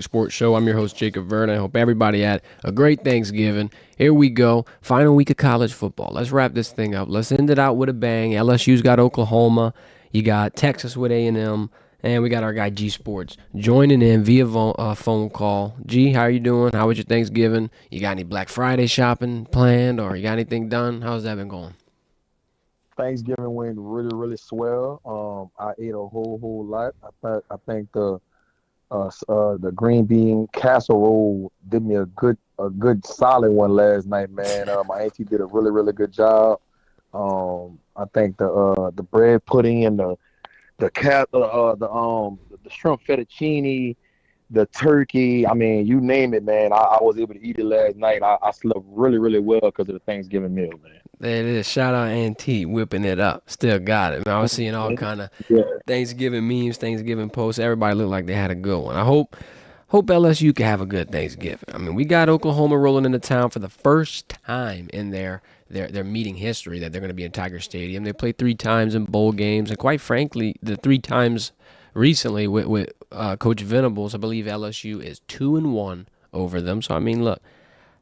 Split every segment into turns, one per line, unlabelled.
Sports Show. I'm your host, Jacob Verne. I hope everybody had a great Thanksgiving. Here we go. Final week of college football. Let's wrap this thing up. Let's end it out with a bang. LSU's got Oklahoma. You got Texas with A&M. And we got our guy, G Sports, joining in via phone call. G, how are you doing? How was your Thanksgiving? You got any Black Friday shopping planned, or you got anything done? How's that been going?
Thanksgiving went really, really swell. I ate a whole lot. I think the green bean casserole did me a good solid one last night, man. My auntie did a really, really good job. I think the bread pudding and the shrimp fettuccine, the turkey. I mean, you name it, man. I was able to eat it last night. I slept really, really well because of the Thanksgiving meal, man.
There it is. Shout out Auntie whipping it up. Still got it, man. I was seeing all kind of
Yeah.
Thanksgiving memes, Thanksgiving posts. Everybody looked like they had a good one. I hope LSU can have a good Thanksgiving. I mean, we got Oklahoma rolling into town for the first time in their meeting history that they're going to be in Tiger Stadium. They played 3 times in bowl games, and quite frankly, the 3 times recently with Coach Venables, I believe LSU is 2-1 over them. So I mean, look,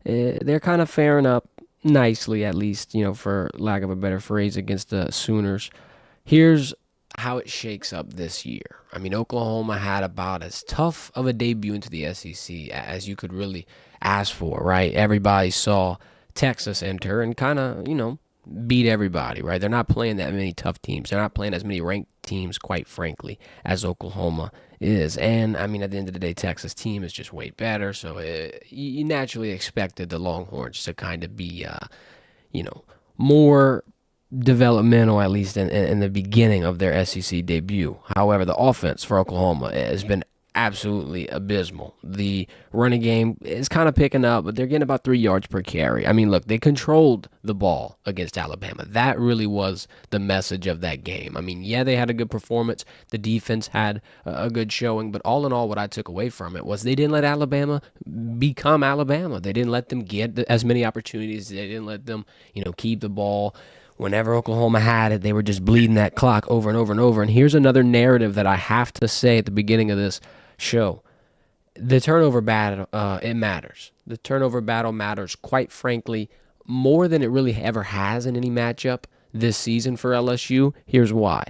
they're kind of faring up nicely, at least, for lack of a better phrase, against the Sooners. Here's how it shakes up this year. I mean, Oklahoma had about as tough of a debut into the SEC as you could really ask for, right? Everybody saw Texas enter and kind of, beat everybody, right? They're not playing that many tough teams. They're not playing as many ranked teams, quite frankly, as Oklahoma is. And, I mean, at the end of the day, Texas team is just way better. So you naturally expected the Longhorns to kind of be, more developmental, at least in the beginning of their SEC debut. However, the offense for Oklahoma has been absolutely abysmal. The running game is kind of picking up, but they're getting about 3 yards per carry. I mean, look, they controlled the ball against Alabama. That really was the message of that game. I mean, yeah, they had a good performance. The defense had a good showing, but all in all, what I took away from it was they didn't let Alabama become Alabama. They didn't let them get as many opportunities. They didn't let them, keep the ball. Whenever Oklahoma had it, they were just bleeding that clock over and over and over. And here's another narrative that I have to say at the beginning of this show. The turnover battle, it matters. The turnover battle matters, quite frankly, more than it really ever has in any matchup this season for LSU. Here's why.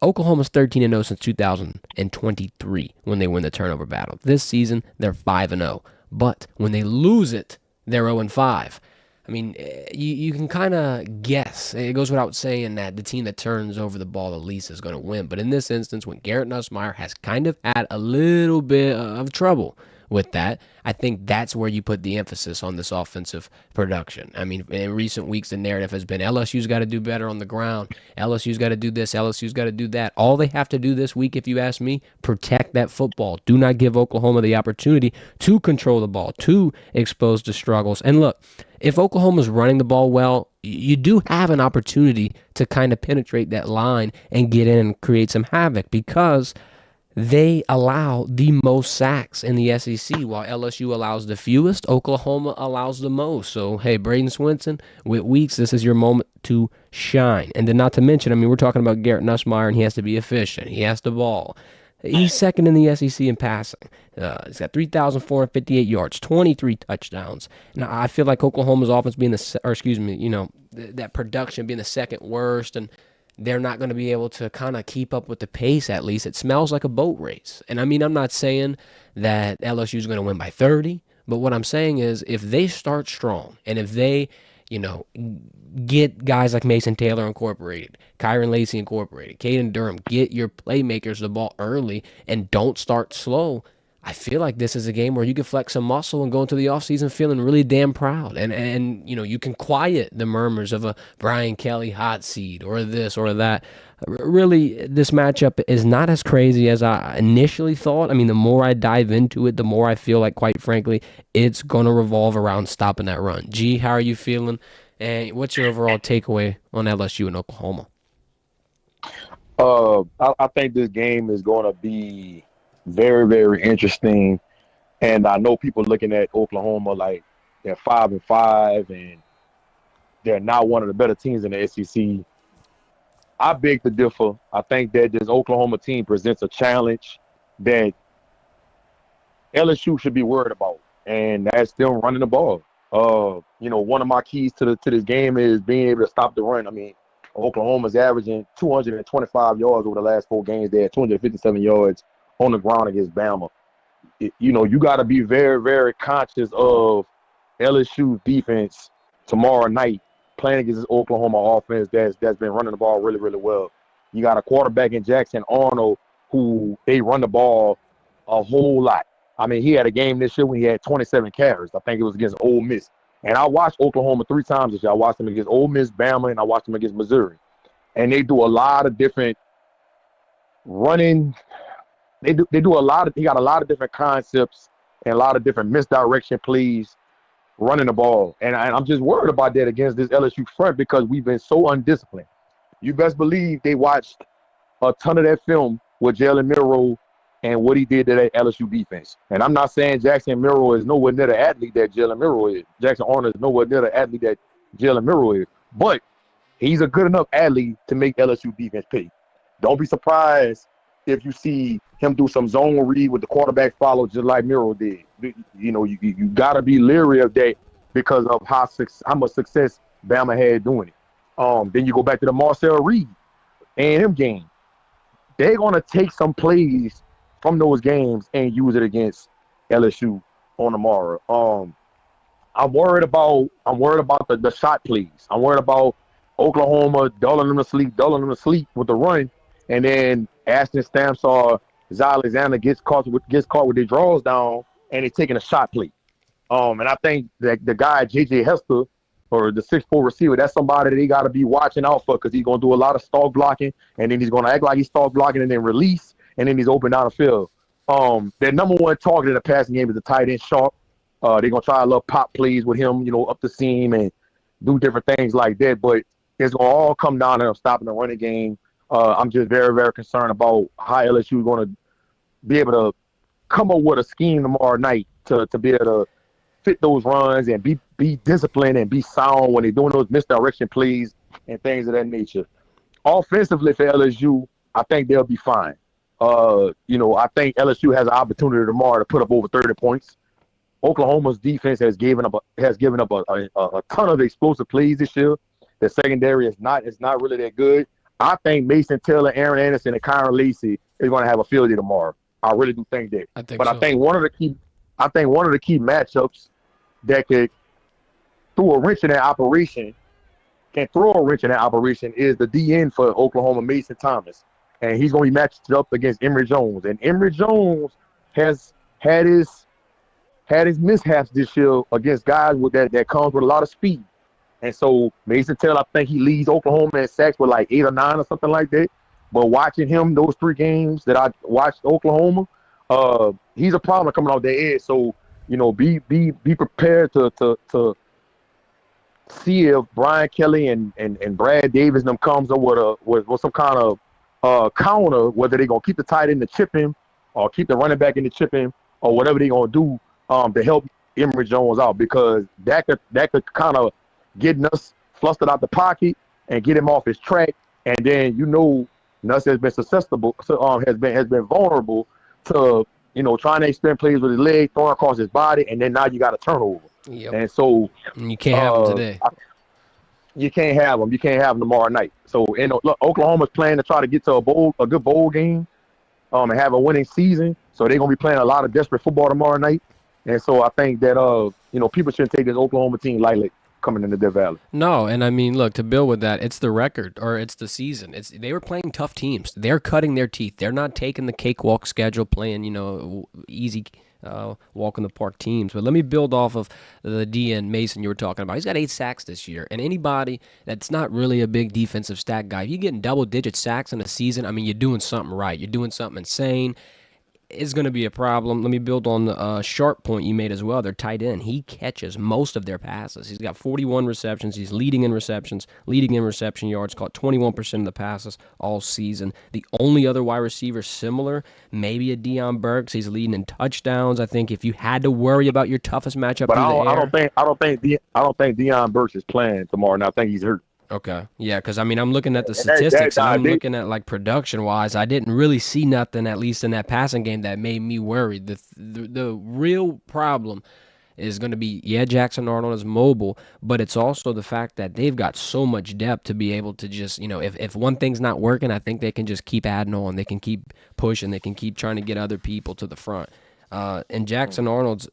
Oklahoma's 13-0 since 2023 when they win the turnover battle. This season, they're 5-0. But when they lose it, they're 0-5. I mean, you can kind of guess. It goes without saying that the team that turns over the ball the least is going to win. But in this instance, when Garrett Nussmeier has kind of had a little bit of trouble with that, I think that's where you put the emphasis on this offensive production. I mean, in recent weeks, the narrative has been LSU's got to do better on the ground. LSU's got to do this. LSU's got to do that. All they have to do this week, if you ask me, protect that football. Do not give Oklahoma the opportunity to control the ball, to expose the struggles. And look, if Oklahoma's running the ball well, you do have an opportunity to kind of penetrate that line and get in and create some havoc because they allow the most sacks in the SEC, while LSU allows the fewest. Oklahoma allows the most. So, hey, Braden Swinson, with Weeks, this is your moment to shine. And then not to mention, I mean, we're talking about Garrett Nussmeier, and he has to be efficient. He has the ball. He's second in the SEC in passing. He's got 3,458 yards, 23 touchdowns. Now, I feel like Oklahoma's offense being that production being the second worst, and they're not going to be able to kind of keep up with the pace, at least. It smells like a boat race. And I mean, I'm not saying that LSU is going to win by 30, but what I'm saying is if they start strong and if they, get guys like Mason Taylor incorporated, Kyron Lacey incorporated, Caden Durham, get your playmakers the ball early and don't start slow, I feel like this is a game where you can flex some muscle and go into the offseason feeling really damn proud. And you can quiet the murmurs of a Brian Kelly hot seat or this or that. Really, this matchup is not as crazy as I initially thought. I mean, the more I dive into it, the more I feel like, quite frankly, it's going to revolve around stopping that run. G, how are you feeling? And what's your overall takeaway on LSU and Oklahoma?
I think this game is going to be very, very interesting. And I know people looking at Oklahoma like they're 5-5 and they're not one of the better teams in the SEC. I beg to differ. I think that this Oklahoma team presents a challenge that LSU should be worried about, and that's them running the ball. One of my keys to this game is being able to stop the run. I mean, Oklahoma's averaging 225 yards over the last 4 games. They had 257 yards on the ground against Bama. You got to be very, very conscious of LSU's defense tomorrow night playing against this Oklahoma offense that's been running the ball really, really well. You got a quarterback in Jackson Arnold who they run the ball a whole lot. I mean, he had a game this year when he had 27 carries. I think it was against Ole Miss. And I watched Oklahoma 3 times this year. I watched them against Ole Miss, Bama, and I watched them against Missouri. And they do a lot of different running. They do a lot of. He got a lot of different concepts and a lot of different misdirection plays running the ball. And I'm just worried about that against this LSU front because we've been so undisciplined. You best believe they watched a ton of that film with Jalen Milroe and what he did to that LSU defense. And I'm not saying Jackson Milroe is nowhere near the athlete that Jalen Milroe is. Jackson Arnold is nowhere near the athlete that Jalen Milroe is. But he's a good enough athlete to make LSU defense pay. Don't be surprised if you see him do some zone read with the quarterback follow just like Milroe did. You got to be leery of that because of how much success Bama had doing it. Then you go back to the Marcel Reed A&M game. They're going to take some plays from those games and use it against LSU on tomorrow. I'm worried about the shot plays. I'm worried about Oklahoma dulling them to sleep with the run, and then Ashton Stamps or Alexander gets caught with their draws down, and they're taking a shot play. And I think that the guy J.J. Hester, or the 6'4" receiver, that's somebody that they got to be watching out for because he's going to do a lot of stalk blocking, and then he's going to act like he's stalk blocking and then release, and then he's open down the field. Their number one target in the passing game is the tight end Sharp. They're going to try a little pop plays with him, up the seam and do different things like that. But it's going to all come down to stopping the running game. I'm just very, very concerned about how LSU is going to be able to come up with a scheme tomorrow night to be able to fit those runs and be disciplined and be sound when they're doing those misdirection plays and things of that nature. Offensively for LSU, I think they'll be fine. I think LSU has an opportunity tomorrow to put up over 30 points. Oklahoma's defense has given up a ton of explosive plays this year. The secondary is not really that good. I think Mason Taylor, Aaron Anderson, and Kyron Lacey is going to have a field day tomorrow. I really do think that. I think one of the key matchups that could throw a wrench in that operation is the DN for Oklahoma, Mason Thomas. And he's going to be matched up against Emory Jones. And Emory Jones has had his mishaps this year against guys with that comes with a lot of speed. And so Mason Taylor, I think he leads Oklahoma in sacks with like 8 or 9 or something like that. But watching him those 3 games that I watched Oklahoma, he's a problem coming off the edge. So, be prepared to see if Brian Kelly and Brad Davis them comes up with some kind of counter, whether they're going to keep the tight end to chip him or keep the running back in the chip him or whatever they're going to do to help Emory Jones out, because that could kind of get Nuss flustered out the pocket and get him off his track. And then, Nuss has been susceptible, has been vulnerable to, trying to extend plays with his leg, throwing across his body, and then now you got a turnover.
Yep.
And so
you can't have them today.
You can't have them. You can't have them tomorrow night. So, look, Oklahoma's planning to try to get to a good bowl game and have a winning season. So they're going to be playing a lot of desperate football tomorrow night. And so I think that, people shouldn't take this Oklahoma team lightly coming into Death Valley.
No, and I mean, look, to build with that, it's the record or it's the season. They were playing tough teams. They're cutting their teeth. They're not taking the cakewalk schedule, playing easy walk in the park teams. But let me build off of the DN Mason you were talking about. He's got 8 sacks this year, and anybody that's not really a big defensive stat guy, if you're getting double-digit sacks in a season, I mean, you're doing something right. You're doing something insane. Is going to be a problem. Let me build on the sharp point you made as well. Their tight end, he catches most of their passes. He's got 41 receptions. He's leading in reception yards, caught 21% of the passes all season. The only other wide receiver similar, maybe a Deion Burks. He's leading in touchdowns. I think if you had to worry about your toughest matchup,
but I don't think Deion Burks is playing tomorrow, and I think he's hurt.
Okay. Yeah, because I mean, I'm looking at the
And that
statistics and
nah,
I'm looking at like production wise. I didn't really see nothing, at least in that passing game, that made me worried. The real problem is going to be, yeah, Jackson Arnold is mobile, but it's also the fact that they've got so much depth to be able to just, if one thing's not working, I think they can just keep adding on. They can keep pushing. They can keep trying to get other people to the front. And Jackson Arnold's,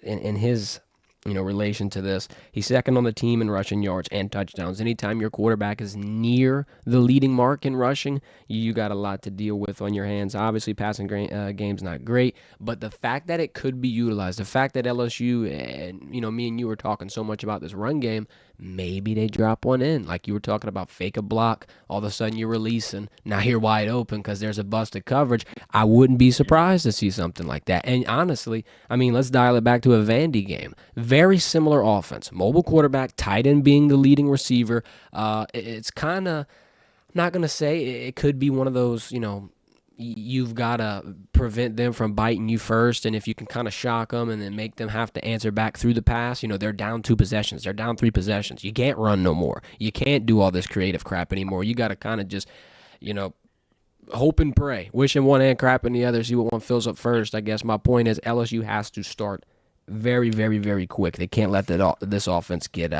in his relation to this, he's second on the team in rushing yards and touchdowns. Anytime your quarterback is near the leading mark in rushing, you got a lot to deal with on your hands. Obviously, passing game's not great, but the fact that it could be utilized, the fact that LSU and me and you were talking so much about this run game, maybe they drop one in. Like you were talking about, fake a block, all of a sudden you're releasing. Now you're wide open because there's a busted coverage. I wouldn't be surprised to see something like that. And honestly, I mean, let's dial it back to a Vandy game. Very similar offense. Mobile quarterback, tight end being the leading receiver. It's kind of, not going to say it could be one of those, you've got to prevent them from biting you first. And if you can kind of shock them and then make them have to answer back through the pass, they're down 2 possessions. They're down 3 possessions. You can't run no more. You can't do all this creative crap anymore. You got to kind of just, hope and pray. Wish in one hand, crap in the other, see what one fills up first. I guess my point is LSU has to start very, very, very quick. They can't let this offense get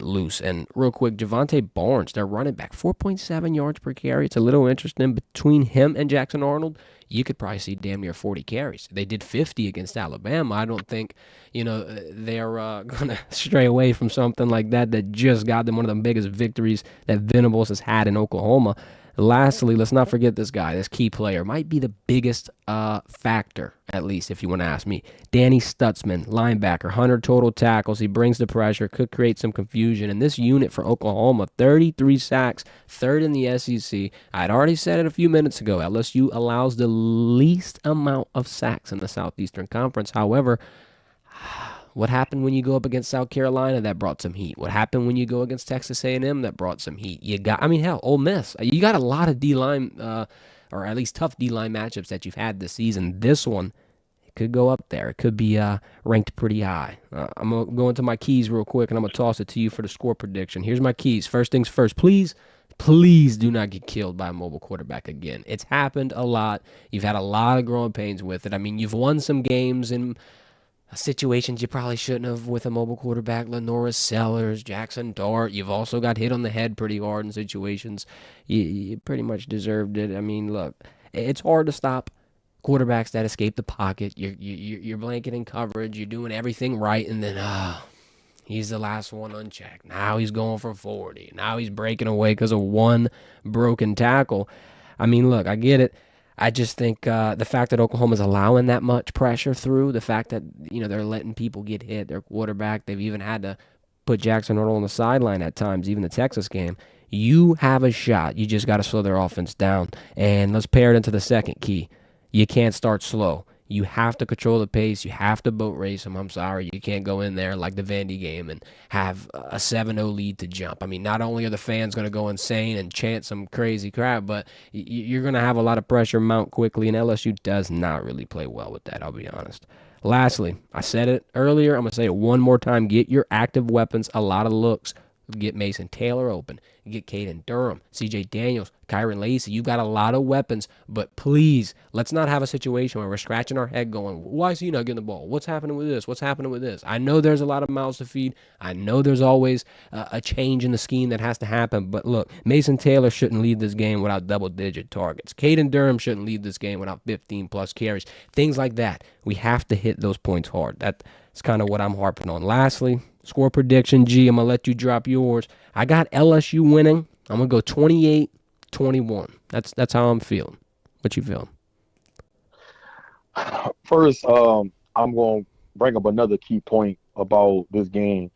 loose. And real quick, Javonte Barnes, their running back, 4.7 yards per carry. It's a little interesting. Between him and Jackson Arnold, you could probably see damn near 40 carries. They did 50 against Alabama. I don't think, they're going to stray away from something like that just got them one of the biggest victories that Venables has had in Oklahoma. Lastly, let's not forget this guy, this key player. Might be the biggest factor, at least, if you want to ask me. Danny Stutzman, linebacker, 100 total tackles. He brings the pressure, could create some confusion. And this unit for Oklahoma, 33 sacks, third in the SEC. I'd already said it a few minutes ago. LSU allows the least amount of sacks in the Southeastern Conference. However, what happened when you go up against South Carolina? That brought some heat. What happened when you go against Texas A&M? That brought some heat. Hell, Ole Miss. You got a lot of D-line, or at least tough D-line matchups that you've had this season. This one, it could go up there. It could be ranked pretty high. I'm going to go into my keys real quick, and I'm going to toss it to you for the score prediction. Here's my keys. First things first, please do not get killed by a mobile quarterback again. It's happened a lot. You've had a lot of growing pains with it. I mean, you've won some games in situations you probably shouldn't have with a mobile quarterback. Lenoris Sellers, Jackson Dart. You've also got hit on the head pretty hard in situations you pretty much deserved it. I mean, look, it's hard to stop quarterbacks that escape the pocket. You're blanketing coverage. You're doing everything right, and then he's the last one unchecked. Now he's going for 40. Now he's breaking away because of one broken tackle. I mean, look, I get it. I just think the fact that Oklahoma's allowing that much pressure through, the fact that they're letting people get hit, their quarterback, they've even had to put Jackson Arnold on the sideline at times, even the Texas game. You have a shot. You just got to slow their offense down. And let's pair it into the second key. You can't start slow. You have to control the pace. You have to boat race them. I'm sorry. You can't go in there like the Vandy game and have a 7-0 lead to jump. I mean, not only are the fans going to go insane and chant some crazy crap, but you're going to have a lot of pressure mount quickly, and LSU does not really play well with that, I'll be honest. Lastly, I said it earlier. I'm going to say it one more time. Get your active weapons a lot of looks. Get Mason Taylor open. Get Caden Durham, CJ Daniels, Kyron Lacey. You've got a lot of weapons, but please, let's not have a situation where we're scratching our head going, why is he not getting the ball? What's happening with this? What's happening with this? I know there's a lot of mouths to feed. I know there's always a change in the scheme that has to happen, but look, Mason Taylor shouldn't lead this game without double-digit targets. Caden Durham shouldn't lead this game without 15-plus carries. Things like that. We have to hit those points hard. That's kind of what I'm harping on. Lastly, score prediction, G, I'm going to let you drop yours. I got LSU winning. I'm going to go 28-21. That's how I'm feeling. What you feeling?
First, I'm going to bring up another key point about this game.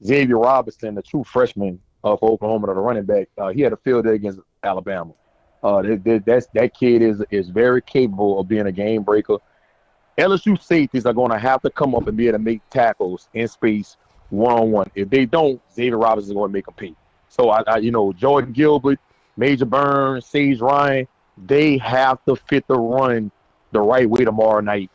Xavier Robinson, the true freshman for Oklahoma, the running back, he had a field day against Alabama. That kid is very capable of being a game breaker. LSU safeties are going to have to come up and be able to make tackles in space one-on-one. If they don't, Xavier Robinson is going to make them pay. So, Jordan Gilbert, Major Burns, Sage Ryan, they have to fit the run the right way tomorrow night,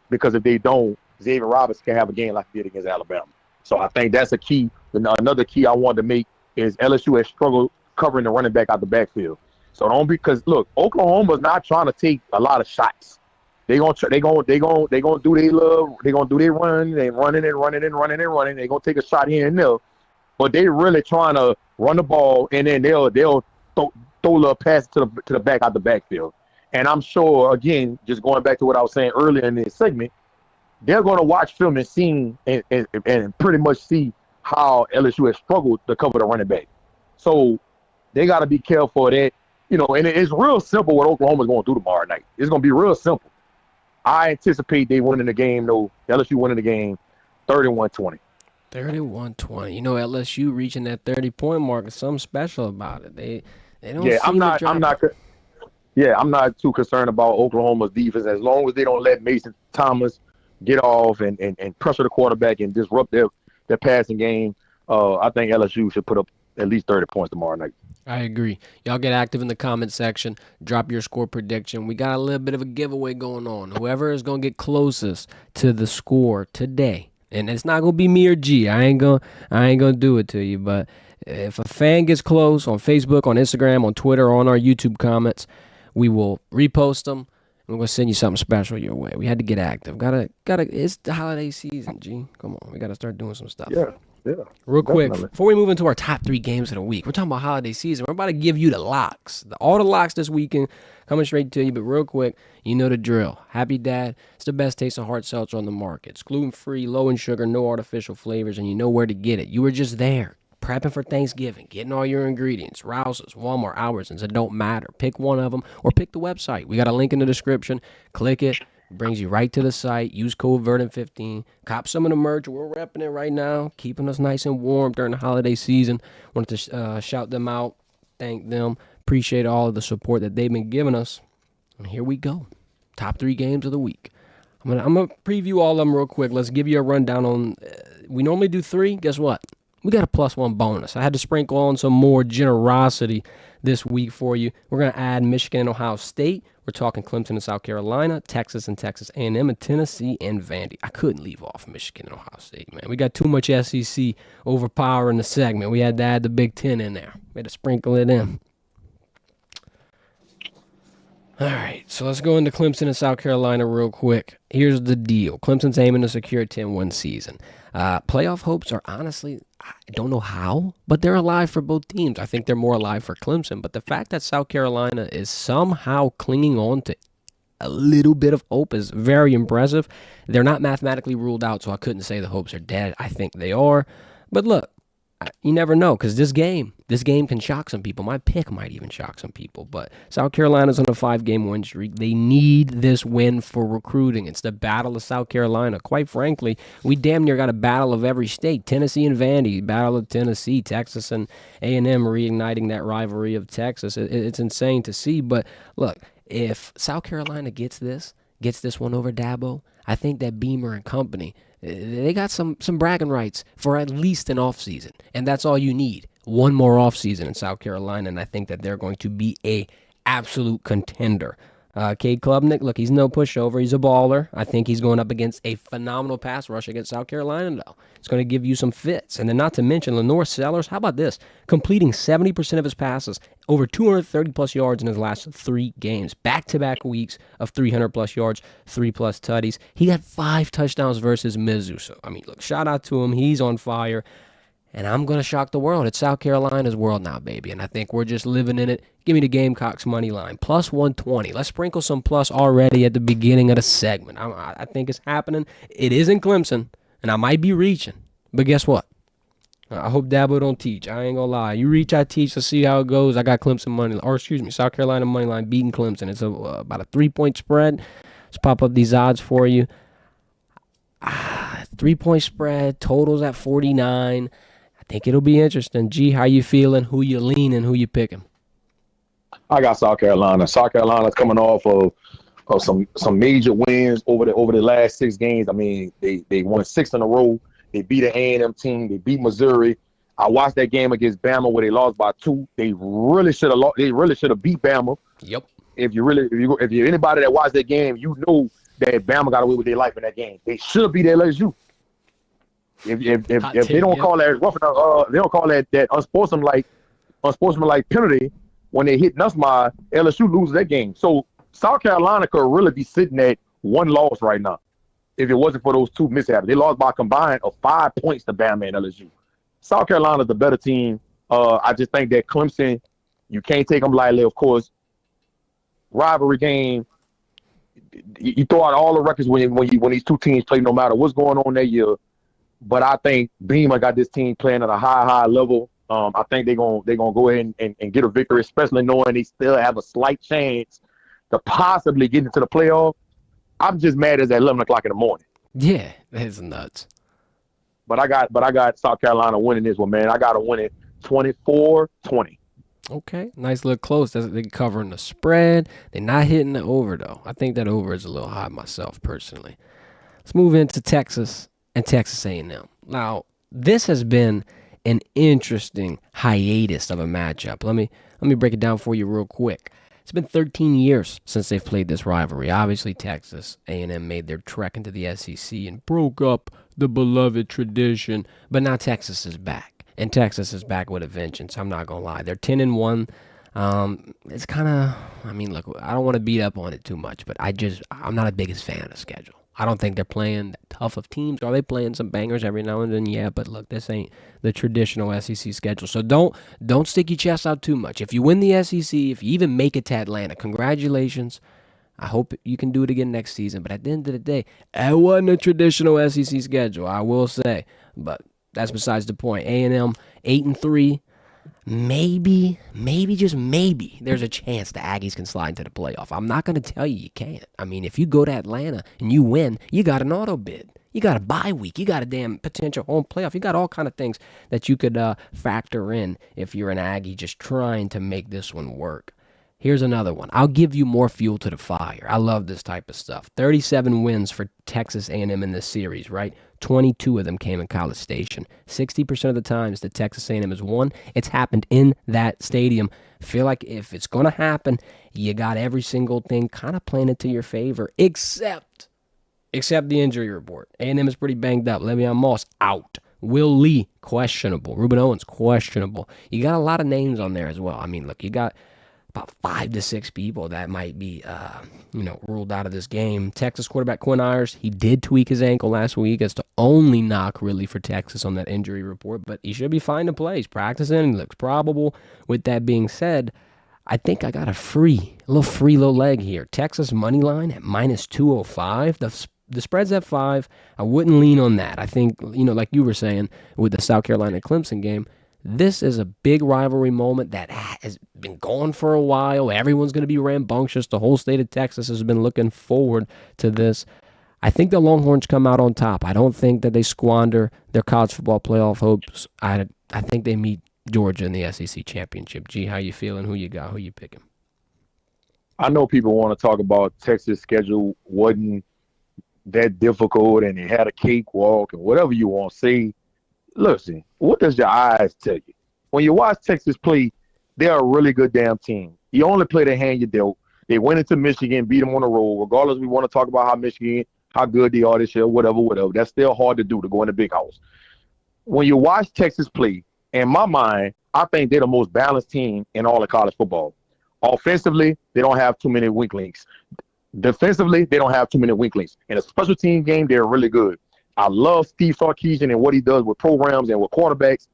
because if they don't, Xavier Robinson can have a game like he did against Alabama. So I think that's a key. Another key I wanted to make is LSU has struggled covering the running back out the backfield. So don't because look, Oklahoma's not trying to take a lot of shots. They gonna do their run. They running. They gonna take a shot here and there, but they really trying to run the ball and then they'll throw a little pass to the back out the backfield. And I'm sure again, just going back to what I was saying earlier in this segment, they're gonna watch film and see and pretty much see how LSU has struggled to cover the running back. So they got to be careful of that. And it's real simple what Oklahoma's going to do tomorrow night. It's going to be real simple. I anticipate they winning the game, though. LSU winning the game 31-20.
31-20. LSU reaching that 30-point mark is something special about it. They don't
I'm not too concerned about Oklahoma's defense as long as they don't let Mason Thomas get off and pressure the quarterback and disrupt their passing game. I think LSU should put up at least 30 points tomorrow night.
I agree. Y'all get active in the comment section. Drop your score prediction. We got a little bit of a giveaway going on. Whoever is going to get closest to the score today, and it's not going to be me or G. I ain't going to do it to you, but if a fan gets close on Facebook, on Instagram, on Twitter, or on our YouTube comments, we will repost them. We're going to send you something special your way. We had to get active. Gotta. It's the holiday season, G. Come on. We got to start doing some stuff.
Yeah.
Real quick, before we move into our top 3 games of the week, we're talking about holiday season. We're about to give you the locks. All the locks this weekend coming straight to you. But real quick, you know the drill. Happy Dad. It's the best taste of hard seltzer on the market. It's gluten-free, low in sugar, no artificial flavors, and you know where to get it. You were just there, prepping for Thanksgiving, getting all your ingredients. Rouse's, Walmart, Albertsons, it don't matter. Pick one of them or pick the website. We got a link in the description. Click it. Brings you right to the site. Use code Verdant15. Cop some of the merch. We're repping it right now, keeping us nice and warm during the holiday season. Wanted to shout them out, thank them, appreciate all of the support that they've been giving us. And here we go. Top 3 games of the week. I'm gonna preview all of them real quick. Let's give you a rundown on. We normally do 3. Guess what? We got a +1 bonus. I had to sprinkle on some more generosity this week for you. We're going to add Michigan and Ohio State. We're talking Clemson and South Carolina, Texas and Texas A&M, and Tennessee and Vandy. I couldn't leave off Michigan and Ohio State, man. We got too much SEC overpowering the segment. We had to add the Big Ten in there. We had to sprinkle it in. All right, so let's go into Clemson and South Carolina real quick. Here's the deal. Clemson's aiming to secure a 10-win season. Playoff hopes are honestly, I don't know how, but they're alive for both teams. I think they're more alive for Clemson, but the fact that South Carolina is somehow clinging on to a little bit of hope is very impressive. They're not mathematically ruled out, so I couldn't say the hopes are dead. I think they are. But look, you never know, because this game can shock some people. My pick might even shock some people. But South Carolina's on a 5-game win streak. They need this win for recruiting. It's the battle of South Carolina. Quite frankly, we damn near got a battle of every state. Tennessee and Vandy, battle of Tennessee. Texas and A&M reigniting that rivalry of Texas. It's insane to see. But look, if South Carolina gets this one over Dabo, I think that Beamer and company, they got some bragging rights for at least an offseason. And that's all you need. One more offseason in South Carolina, and I think that they're going to be a absolute contender. Cade Klubnik, look, he's no pushover. He's a baller. I think he's going up against a phenomenal pass rush against South Carolina, though. It's going to give you some fits. And then not to mention Lenore Sellers. How about this? Completing 70% of his passes, over 230-plus yards in his last 3 games. Back-to-back weeks of 300-plus yards, 3+ tutties. He got 5 touchdowns versus Mizzou. So, I mean, look, shout out to him. He's on fire. And I'm going to shock the world. It's South Carolina's world now, baby. And I think we're just living in it. Give me the Gamecocks money line. +120. Let's sprinkle some plus already at the beginning of the segment. I think it's happening. It is in Clemson, and I might be reaching. But guess what? I hope Dabo don't teach. I ain't going to lie. You reach, I teach. Let's see how it goes. I got Clemson money, South Carolina money line beating Clemson. It's about a 3-point spread. Let's pop up these odds for you. 3-point spread. Totals at 49. I think it'll be interesting. G, how you feeling? Who you leaning? Who you picking?
I got South Carolina. South Carolina's coming off of some major wins over the last 6 games. I mean, they won 6 in a row. They beat an A&M team. They beat Missouri. I watched that game against Bama where they lost by 2. They really should have. They really should have beat Bama.
Yep.
If you're anybody that watched that game, you know that Bama got away with their life in that game. They should have beat LSU.
Hot
if they
take,
don't
yep.
call that they don't call that unsportsmanlike penalty when they hit Nussmeier, LSU loses that game. So South Carolina could really be sitting at one loss right now if it wasn't for those two mishaps. They lost by a combined of 5 points to Bama and LSU. South Carolina's the better team. I just think that Clemson, you can't take them lightly, of course. Rivalry game, you throw out all the records when these two teams play, no matter what's going on that year. But I think Beamer got this team playing at a high level. I think they're gonna go ahead and get a victory, especially knowing they still have a slight chance to possibly get into the playoff. I'm just mad it's at 11 o'clock in the morning.
Yeah, that's nuts.
But I got South Carolina winning this one, man. I got to win it 24-20.
Okay, nice little close. They're covering the spread. They're not hitting the over, though. I think that over is a little high myself, personally. Let's move into Texas and Texas A&M. Now, this has been an interesting hiatus of a matchup. Let me break it down for you real quick. It's been 13 years since they've played this rivalry. Obviously, Texas A&M made their trek into the SEC and broke up the beloved tradition, but now Texas is back, and Texas is back with a vengeance. I'm not gonna lie, they're 10-1. It's kind of, I mean, look, I don't want to beat up on it too much, but I'm not a biggest fan of the schedule. I don't think they're playing that tough of teams. Are they playing some bangers every now and then? Yeah, but look, this ain't the traditional SEC schedule. So don't stick your chest out too much. If you win the SEC, if you even make it to Atlanta, congratulations. I hope you can do it again next season. But at the end of the day, it wasn't a traditional SEC schedule, I will say. But that's besides the point. A&M 8-3. Maybe, just maybe, there's a chance the Aggies can slide into the playoff. I'm not going to tell you can't. I mean, if you go to Atlanta and you win, you got an auto bid. You got a bye week. You got a damn potential home playoff. You got all kind of things that you could factor in if you're an Aggie just trying to make this one work. Here's another one. I'll give you more fuel to the fire. I love this type of stuff. 37 wins for Texas A&M in this series, right? 22 of them came in College Station. 60% of the times that Texas A&M has won, it's happened in that stadium. Feel like if it's going to happen, you got every single thing kind of playing it to your favor, except the injury report. A&M is pretty banged up. Le'Veon Moss out. Will Lee, questionable. Ruben Owens, questionable. You got a lot of names on there as well. I mean, look, you got about 5 to 6 people that might be, ruled out of this game. Texas quarterback Quinn Ewers, he did tweak his ankle last week. That's the only knock, really, for Texas on that injury report, but he should be fine to play. He's practicing. He looks probable. With that being said, I think I got a little leg here. Texas money line at minus 205. The spread's at 5. I wouldn't lean on that. I think, like you were saying with the South Carolina Clemson game, this is a big rivalry moment that has been going for a while. Everyone's going to be rambunctious. The whole state of Texas has been looking forward to this. I think the Longhorns come out on top. I don't think that they squander their college football playoff hopes. I think they meet Georgia in the SEC championship. G, how you feeling? Who you got? Who you picking?
I know people want to talk about Texas' schedule wasn't that difficult and they had a cakewalk and whatever you want to say. Listen, what does your eyes tell you? When you watch Texas play, they're a really good damn team. You only play the hand you dealt. They went into Michigan, beat them on the road. Regardless, we want to talk about how good they are this year, whatever. That's still hard to do, to go in the big house. When you watch Texas play, in my mind, I think they're the most balanced team in all of college football. Offensively, they don't have too many weak links. Defensively, they don't have too many weak links. In a special team game, they're really good. I love Steve Sarkisian and what he does with programs and with quarterbacks.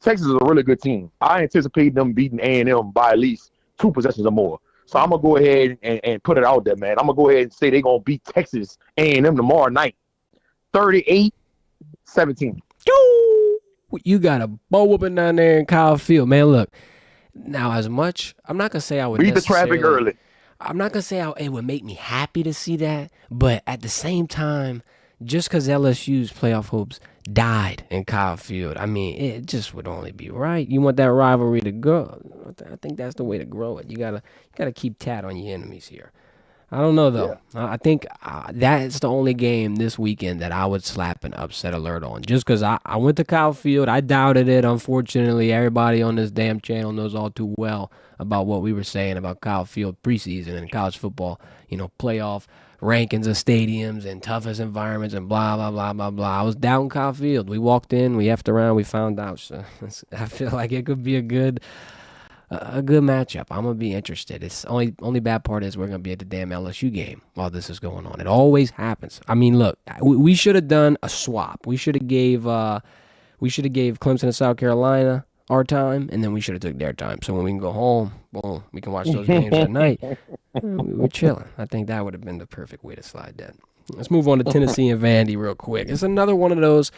Texas is a really good team. I anticipate them beating A&M by at least 2 possessions or more. So I'm going to go ahead and put it out there, man. I'm going to go ahead and say they're going to beat Texas A&M tomorrow night. 38-17.
You got a bow whooping down there in Kyle Field. Man, look, now as much, I'm not going to say I would
beat the traffic early.
I'm not going to say it would make me happy to see that, but at the same time, just because LSU's playoff hopes died in Kyle Field, I mean, it just would only be right. You want that rivalry to grow. I think that's the way to grow it. You gotta keep tat on your enemies here. I don't know, though. Yeah. I think that's the only game this weekend that I would slap an upset alert on. Just because I went to Kyle Field. I doubted it. Unfortunately, everybody on this damn channel knows all too well about what we were saying about Kyle Field preseason and college football, playoff rankings of stadiums and toughest environments and blah, blah, blah, blah, blah. I was down Kyle Field. We walked in, we effed around, we found out. So I feel like it could be a good matchup. I'm gonna be interested. It's only bad part is we're gonna be at the damn LSU game while this is going on. It always happens. I mean, look, we should have done a swap. We should have gave Clemson and South Carolina our time, and then we should have took their time. So when we can go home, boom, we can watch those games at night. We're chilling. I think that would have been the perfect way to slide that. Let's move on to Tennessee and Vandy real quick. It's another one of those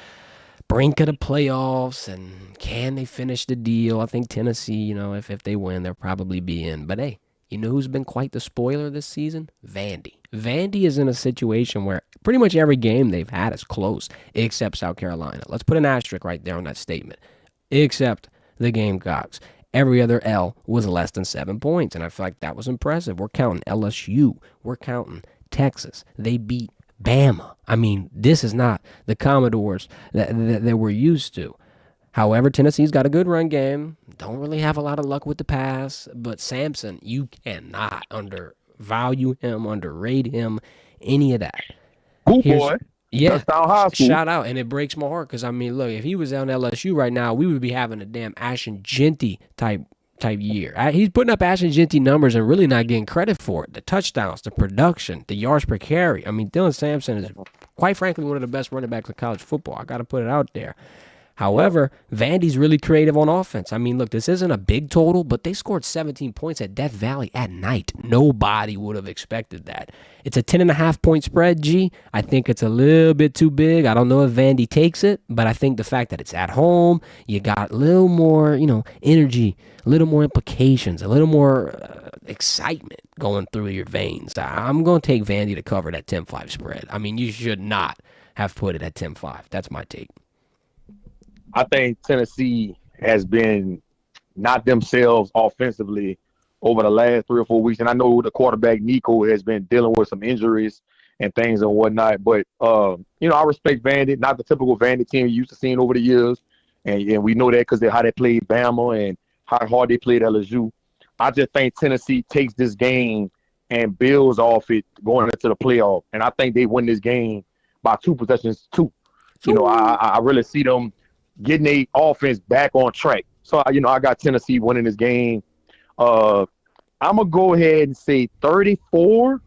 brink of the playoffs, and can they finish the deal? I think Tennessee, if they win, they'll probably be in. But hey, you know who's been quite the spoiler this season? Vandy. Vandy is in a situation where pretty much every game they've had is close, except South Carolina. Let's put an asterisk right there on that statement. Except the Gamecocks. Every other L was less than 7 points, and I feel like that was impressive. We're counting LSU. We're counting Texas. They beat Bama. I mean, this is not the Commodores that we're used to. However, Tennessee's got a good run game. Don't really have a lot of luck with the pass, but Sampson, you cannot undervalue him, underrate him, any of that.
Cool boy.
Yeah,
High school.
shout out, and it breaks my heart because, I mean, look, if he was on LSU right now, we would be having a damn Ashton Jeanty type year. He's putting up Ashton Jeanty numbers and really not getting credit for it. The touchdowns, the production, the yards per carry. I mean, Dylan Sampson is, quite frankly, one of the best running backs in college football. I got to put it out there. However, Vandy's really creative on offense. I mean, look, this isn't a big total, but they scored 17 points at Death Valley at night. Nobody would have expected that. It's a 10.5-point spread, G. I think it's a little bit too big. I don't know if Vandy takes it, but I think the fact that it's at home, you got a little more, energy, a little more implications, a little more excitement going through your veins. I'm going to take Vandy to cover that 10-5 spread. I mean, you should not have put it at 10-5. That's my take.
I think Tennessee has been not themselves offensively over the last 3 or 4 weeks. And I know the quarterback, Nico, has been dealing with some injuries and things and whatnot. But, I respect Vandy, not the typical Vandy team you used to seeing over the years. And we know that because of how they played Bama and how hard they played LSU. I just think Tennessee takes this game and builds off it going into the playoff. And I think they win this game by 2 possessions, too. I really see them getting their offense back on track. So, I got Tennessee winning this game. I'm going to go ahead and say 34-14.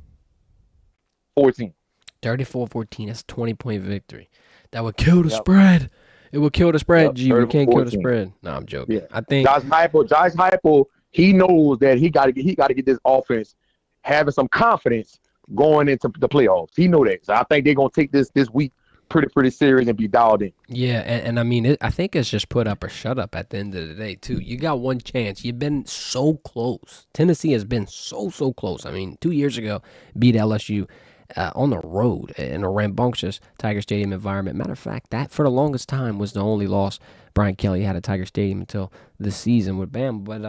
34-14. That's a 20-point victory. That would kill the spread. It would kill the spread, G. We can't kill the spread. No, I'm joking.
Yeah.
I think
Josh Heupel, he knows that he got to get this offense having some confidence going into the playoffs. He know that. So I think they're going to take this week pretty serious and be dialed in.
Yeah, and I mean, I think it's just put up or shut up at the end of the day, too. You got one chance. You've been so close. Tennessee has been so close. I mean, 2 years ago, beat LSU on the road in a rambunctious Tiger Stadium environment. Matter of fact, that for the longest time was the only loss Brian Kelly had at Tiger Stadium until this season with Bama. But,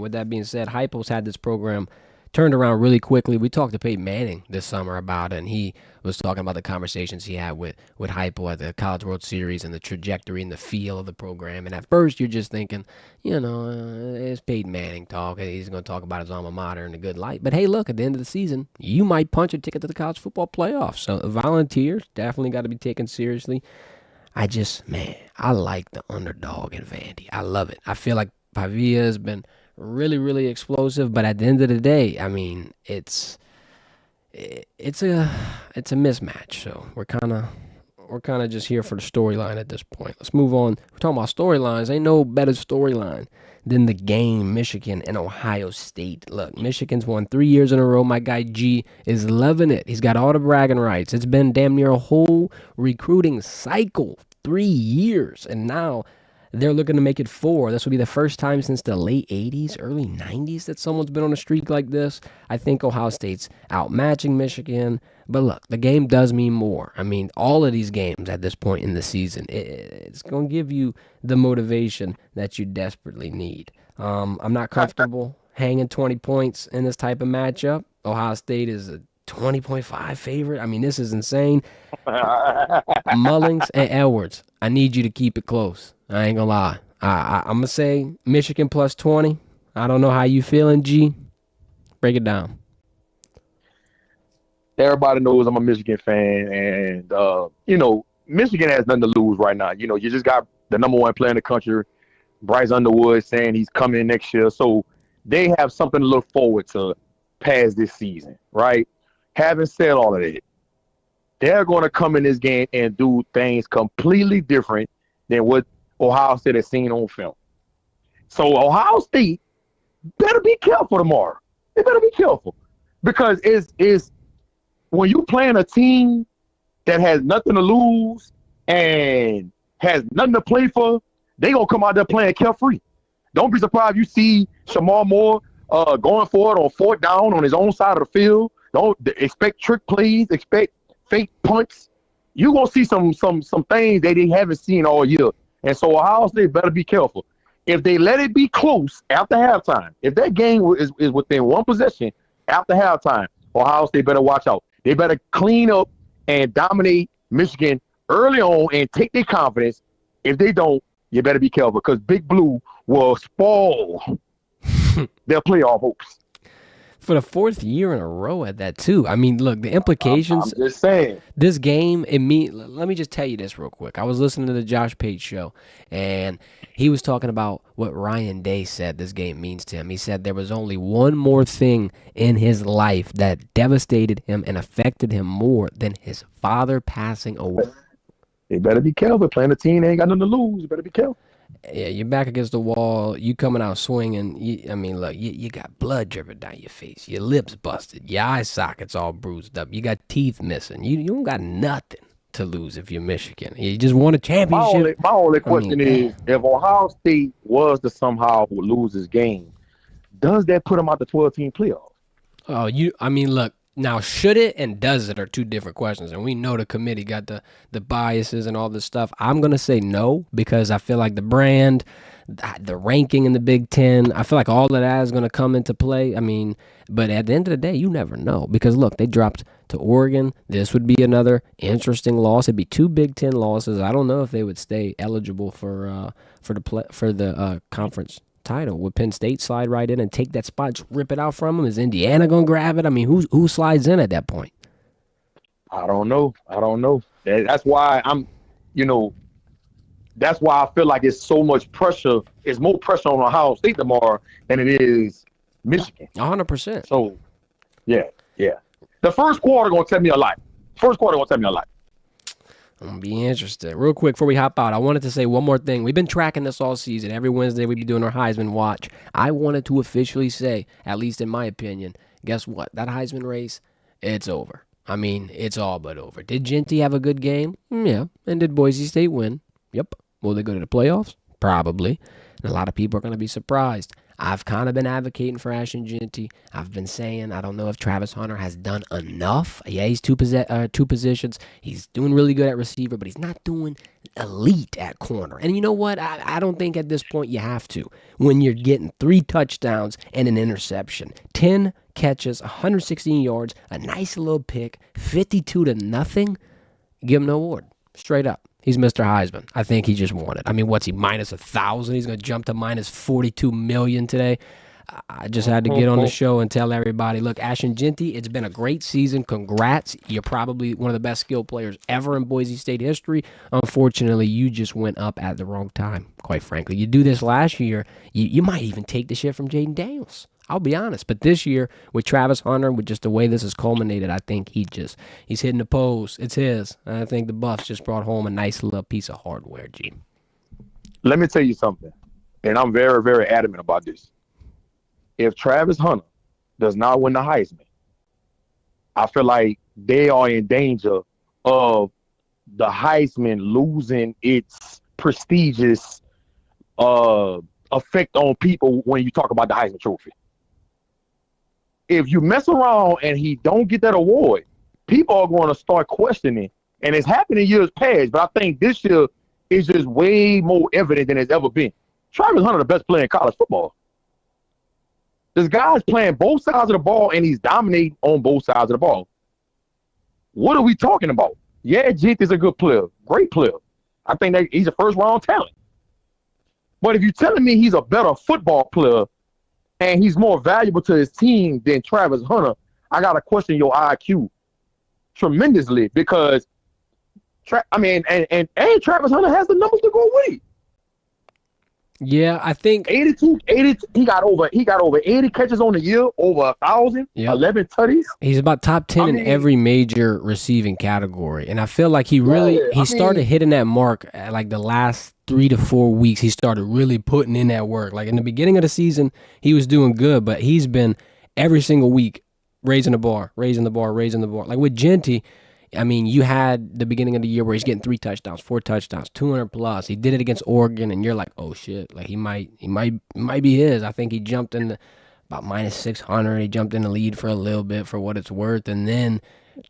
with that being said, Heupel's had this program turned around really quickly. We talked to Peyton Manning this summer about it, and he was talking about the conversations he had with Heupel at the College World Series and the trajectory and the feel of the program. And at first, you're just thinking, it's Peyton Manning talk. He's going to talk about his alma mater in a good light. But hey, look, at the end of the season, you might punch a ticket to the college football playoffs. So Volunteers definitely got to be taken seriously. I like the underdog in Vandy. I love it. I feel like Pavia has been really explosive, but at the end of the day, I mean, it's a mismatch. So we're kind of just here for the storyline at this point. Let's move on. We're talking about storylines. Ain't no better storyline than the game Michigan and Ohio State. Look, Michigan's won 3 years in a row. My guy G is loving it. He's got all the bragging rights. It's been damn near a whole recruiting cycle, 3 years, and now they're looking to make it 4. This will be the first time since the late 80s, early 90s that someone's been on a streak like this. I think Ohio State's outmatching Michigan. But look, the game does mean more. I mean, all of these games at this point in the season, it's going to give you the motivation that you desperately need. I'm not comfortable hanging 20 points in this type of matchup. Ohio State is a 20.5 favorite. I mean, this is insane. Mullings and Edwards, I need you to keep it close. I ain't gonna lie. I'm gonna say Michigan plus 20. I don't know how you feeling, G. Break it down.
everybody knows I'm a Michigan fan, and Michigan has nothing to lose right now. You just got the #1 player in the country, Bryce Underwood, saying he's coming next year, so they have something to look forward to past this season, right? Having said all of that, they're going to come in this game and do things completely different than what Ohio State has seen on film. So Ohio State better be careful tomorrow. They better be careful because it's when you playing a team that has nothing to lose and has nothing to play for, they gonna come out there playing carefree. Don't be surprised if you see Shamar Moore going for it on 4th down on his own side of the field. Don't expect trick plays, expect fake punts. You're gonna see some things that they haven't seen all year. And so Ohio State better be careful. If they let it be close after halftime, if that game is within one possession after halftime, Ohio State better watch out. They better clean up and dominate Michigan early on and take their confidence. If they don't, you better be careful because Big Blue will spoil their playoff hopes.
For the 4th year in a row at that, too. I mean, look, the implications.
I'm just saying.
This game, let me just tell you this real quick. I was listening to the Josh Pate show, and he was talking about what Ryan Day said this game means to him. He said there was only one more thing in his life that devastated him and affected him more than his father passing away.
They better be careful. Playing a team, they ain't got nothing to lose. You better be careful.
Yeah, you're back against the wall. You coming out swinging. Look, you got blood dripping down your face. Your lips busted. Your eye sockets all bruised up. You got teeth missing. You don't got nothing to lose if you're Michigan. You just won a championship.
My only question is, if Ohio State was to somehow lose this game, does that put them out the 12-team playoff?
Oh, look. Now, should it and does it are two different questions, and we know the committee got the biases and all this stuff. I'm going to say no because I feel like the brand, the ranking in the Big Ten, I feel like all of that is going to come into play. But at the end of the day, you never know because, look, they dropped to Oregon. This would be another interesting loss. It'd be 2 Big Ten losses. I don't know if they would stay eligible for the conference title. Would Penn State slide right in and take that spot, just rip it out from them? Is Indiana gonna grab it? Who slides in at that point?
I don't know. That's why that's why I feel like it's so much pressure. It's more pressure on Ohio State tomorrow than it is Michigan.
100%.
So, yeah. The first quarter gonna tell me a lot.
I'm going to be interested. Real quick before we hop out, I wanted to say one more thing. We've been tracking this all season. Every Wednesday we be doing our Heisman watch. I wanted to officially say, at least in my opinion, guess what? That Heisman race, it's over. It's all but over. Did Genty have a good game? Yeah. And did Boise State win? Yep. Will they go to the playoffs? Probably. And a lot of people are going to be surprised. I've kind of been advocating for Ashton Genty. I've been saying I don't know if Travis Hunter has done enough. Yeah, he's two positions. He's doing really good at receiver, but he's not doing elite at corner. And you know what? I don't think at this point you have to. When you're getting 3 touchdowns and an interception, 10 catches, 116 yards, a nice little pick, 52-0, give him the award. Straight up. He's Mr. Heisman. I think he just won it. What's he, minus 1,000? He's going to jump to minus 42 million today. I just had to get on the show and tell everybody, look, Ashton Genty, it's been a great season. Congrats. You're probably one of the best skilled players ever in Boise State history. Unfortunately, you just went up at the wrong time, quite frankly. You do this last year, you might even take the shit from Jaden Daniels. I'll be honest. But this year, with Travis Hunter, with just the way this has culminated, I think he's hitting the post. It's his. I think the Buffs just brought home a nice little piece of hardware, G.
Let me tell you something, and I'm very, very adamant about this. If Travis Hunter does not win the Heisman, I feel like they are in danger of the Heisman losing its prestigious effect on people when you talk about the Heisman Trophy. If you mess around and he don't get that award, people are going to start questioning. And it's happened in years past, but I think this year is just way more evident than it's ever been. Travis Hunter, the best player in college football. This guy's playing both sides of the ball, and he's dominating on both sides of the ball. What are we talking about? Yeah, Jake is a good player, great player. I think that he's a first-round talent. But if you're telling me he's a better football player and he's more valuable to his team than Travis Hunter, I got to question your IQ. tremendously because and Travis Hunter has the numbers to go with it.
Yeah, I think
82, 80, he got over 80 catches on the year, over 1,000,
Yep.
11 tutties.
he's about top 10 in every major receiving category. And I feel like he started hitting that mark at like the last 3 to 4 weeks. He started really putting in that work. Like in the beginning of the season, he was doing good, but he's been every single week raising the bar. Like with Genty, I mean, you had the beginning of the year where he's getting 3 touchdowns, 4 touchdowns, 200 plus. He did it against Oregon, and you're like, oh shit, like he might be his. I think he jumped in about minus 600. He jumped in the lead for a little bit for what it's worth, and then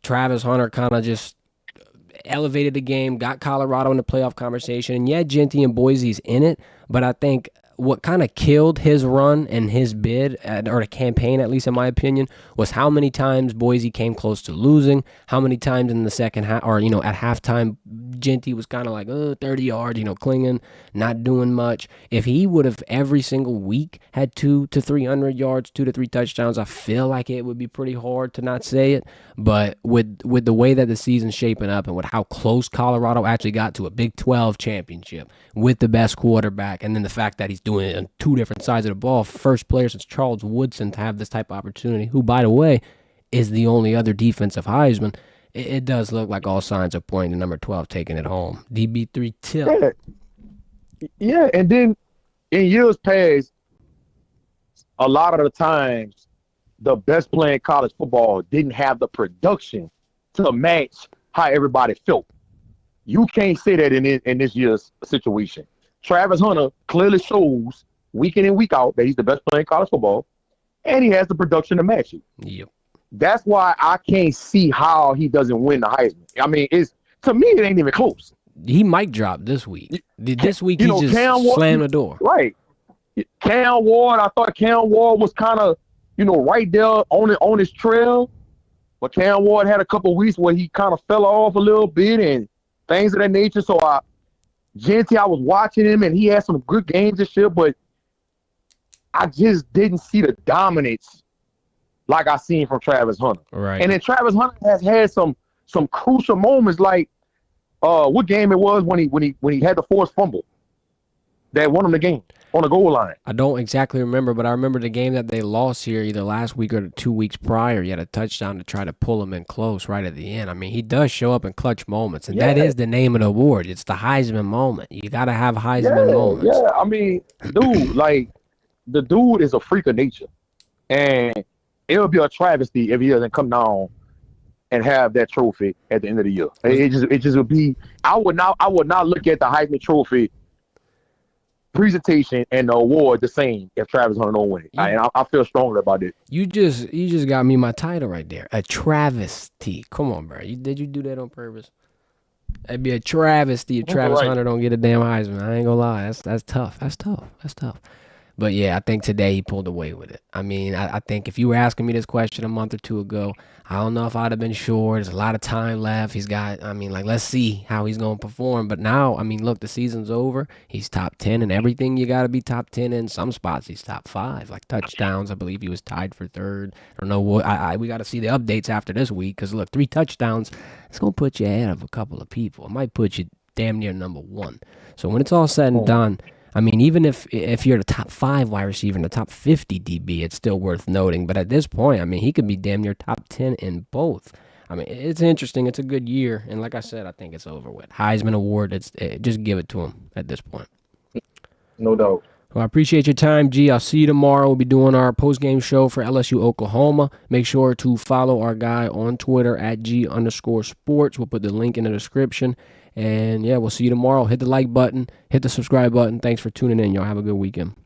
Travis Hunter kind of just elevated the game, got Colorado in the playoff conversation, and yeah, Genty and Boise's in it, but I think what kind of killed his run and his bid, or the campaign, at least in my opinion, was how many times Boise came close to losing, how many times in the second half, or, at halftime, Genty was kind of like, 30 yards, clinging, not doing much. If he would have every single week had 200 to 300 yards, 2 to 3 touchdowns, I feel like it would be pretty hard to not say it. But with the way that the season's shaping up and with how close Colorado actually got to a Big 12 championship with the best quarterback, and then the fact that he's doing it on 2 different sides of the ball, first player since Charles Woodson to have this type of opportunity, who, by the way, is the only other defensive Heisman, it does look like all signs are pointing to number 12 taking it home. DB3 Tip.
Yeah, and then in years past, a lot of the times, the best player in college football didn't have the production to match how everybody felt. You can't say that in this year's situation. Travis Hunter clearly shows week in and week out that he's the best player in college football, and he has the production to match it.
Yep.
That's why I can't see how he doesn't win the Heisman. I mean, to me, it ain't even close.
He might drop this week. This week, he just slammed the door.
Right. Cam Ward, I thought Cam Ward was kind of, right there on his trail. But Cam Ward had a couple weeks where he kind of fell off a little bit and things of that nature. So Genty, I was watching him, and he had some good games this year, but I just didn't see the dominance like I seen from Travis Hunter.
Right.
And then Travis Hunter has had some crucial moments, like what game it was when he had the forced fumble that won him the game on the goal line.
I don't exactly remember, but I remember the game that they lost here either last week or 2 weeks prior. He had a touchdown to try to pull him in close right at the end. I mean, he does show up in clutch moments, and that is the name of the award. It's the Heisman moment. You got to have Heisman moments.
Yeah, I mean, dude, like, the dude is a freak of nature. And it would be a travesty if he doesn't come down and have that trophy at the end of the year. It just would be. I would not look at the Heisman Trophy presentation and the award the same if Travis Hunter don't win it. I feel strongly about it.
You just got me my title right there. A travesty. Come on, bro. Did you do that on purpose? It'd be a travesty if Travis Hunter don't get a damn Heisman. I ain't gonna lie. That's tough. That's tough. But yeah, I think today he pulled away with it. I mean, I think if you were asking me this question a month or two ago, I don't know if I'd have been sure. There's a lot of time left. Let's see how he's going to perform. But now, I mean, look, the season's over. He's top 10 in everything you got to be top 10 in. Some spots he's top 5. Like touchdowns, I believe he was tied for 3rd. I don't know what. We got to see the updates after this week because, look, 3 touchdowns, it's going to put you ahead of a couple of people. It might put you damn near number 1. So when it's all said and done, I mean, even if you're the top 5 wide receiver in the top 50 DB, it's still worth noting. But at this point, I mean, he could be damn near top 10 in both. I mean, it's interesting. It's a good year. And like I said, I think it's over with. Heisman Award, just give it to him at this point.
No doubt.
Well, I appreciate your time, G. I'll see you tomorrow. We'll be doing our post-game show for LSU Oklahoma. Make sure to follow our guy on Twitter at G_sports. We'll put the link in the description. And, yeah, we'll see you tomorrow. Hit the like button. Hit the subscribe button. Thanks for tuning in, y'all. Have a good weekend.